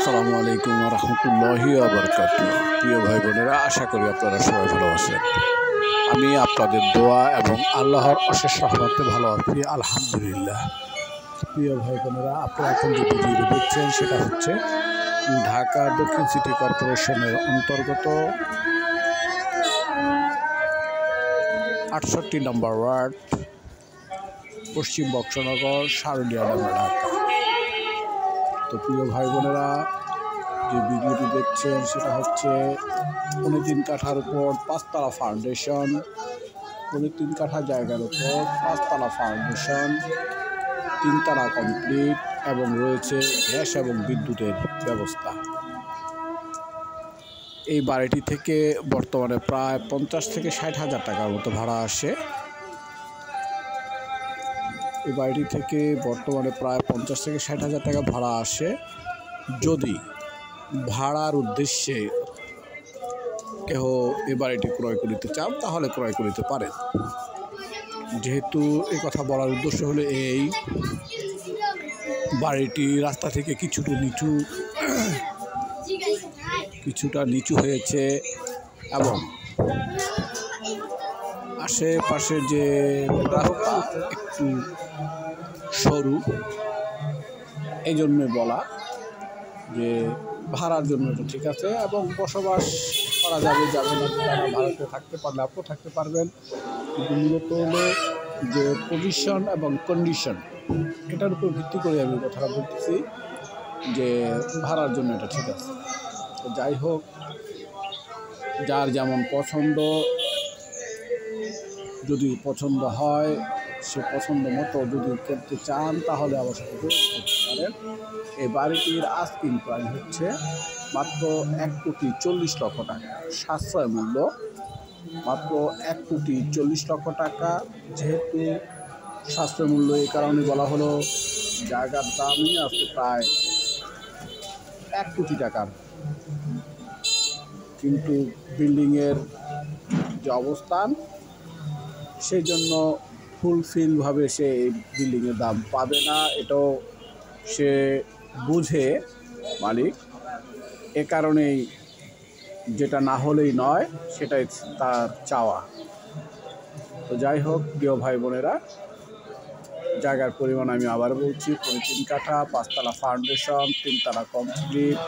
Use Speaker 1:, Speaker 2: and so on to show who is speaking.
Speaker 1: আসসালামু আলাইকুম ওয়া রাহমাতুল্লাহি ওয়া বারাকাতুহু। প্রিয় ভাই বোনেরা, আশা করি আপনারা সবাই ভালো আছেন। আমি আপনাদের দোয়া এবং আল্লাহর অশেষ রহমতে ভালো আছি, আলহামদুলিল্লাহ। প্রিয় ভাই বোনেরা, আপনারা এখন যে ভিডিওটি দেখছেন সেটা হচ্ছে ঢাকা দক্ষিণ সিটি কর্পোরেশনের অন্তর্গত ৬৮ নম্বর ওয়ার্ড, পশ্চিম বক্সনগর, সারুলিয়া নামে ঢাকা। তো প্রিয় ভাই বোনেরা, যে ভিডিওটি দেখছেন সেটা হচ্ছে ৩৯ কাঠার উপর ৫তলা ফাউন্ডেশন, ৩৯ কাঠা জায়গার উপর ৫তলা ফাউন্ডেশন, ৩ তলা কমপ্লিট এবং রয়েছে গ্যাস এবং বিদ্যুতের ব্যবস্থা। এই বাড়িটি থেকে বর্তমানে প্রায় ৫০ থেকে ৬০ হাজার টাকার মতো ভাড়া আসে। এই বাড়িটি থেকে বর্তমানে প্রায় ৫০ থেকে ৬০ হাজার টাকা ভাড়া আসে। যদি ভাড়ার উদ্দেশ্যে কেহ এ বাড়িটি ক্রয় করিতে চান তাহলে ক্রয় করিতে পারেন। যেহেতু এই কথা বলার উদ্দেশ্য হলো এই, বাড়িটি রাস্তা থেকে কিছুটা নিচু হয়েছে এবং আশেপাশের যে রাস্তা একটু সরু, এই জন্যে বলা যে ভাড়ার জন্য তো ঠিক আছে এবং বসবাস করা যাবে না, তারা ভাড়াতে থাকতে পারলে আপনিও থাকতে পারবেন। কিন্তু মূলত হলো যে পজিশন এবং কন্ডিশন, এটার উপর ভিত্তি করে আমি কথাটা বলতেছি যে ভাড়ার জন্য এটা ঠিক আছে। তো যাই হোক, যার যেমন পছন্দ, যদি পছন্দ হয় সে পছন্দ মতো যদি করতে চান তাহলে অবশ্যই করতে পারেন। এই বাড়িটির আস্কিং প্রাইস হচ্ছে মাত্র ১,৪০,০০,০০০ টাকা, সাশ্রয় মূল্য মাত্র ১,৪০,০০,০০০ টাকা। যেহেতু সাশ্রয় মূল্য এই কারণে বলা হলো, জায়গার দামই আছে প্রায় ১ কোটি টাকার, কিন্তু বিল্ডিংয়ের যে অবস্থান সেই জন্য ফুলফিলভাবে সে এই বিল্ডিংয়ের দাম পাবে না, এটাও সে বুঝে মালিক। এ কারণেই যেটা না হলেই নয় সেটাই তার চাওয়া। তো যাই হোক প্রিয় ভাই বোনেরা, জায়গার পরিমাণ আমি আবার বলছি, ৩ কাঠা, ৫তলা ফাউন্ডেশন, ৩ তলা কমপ্লিট,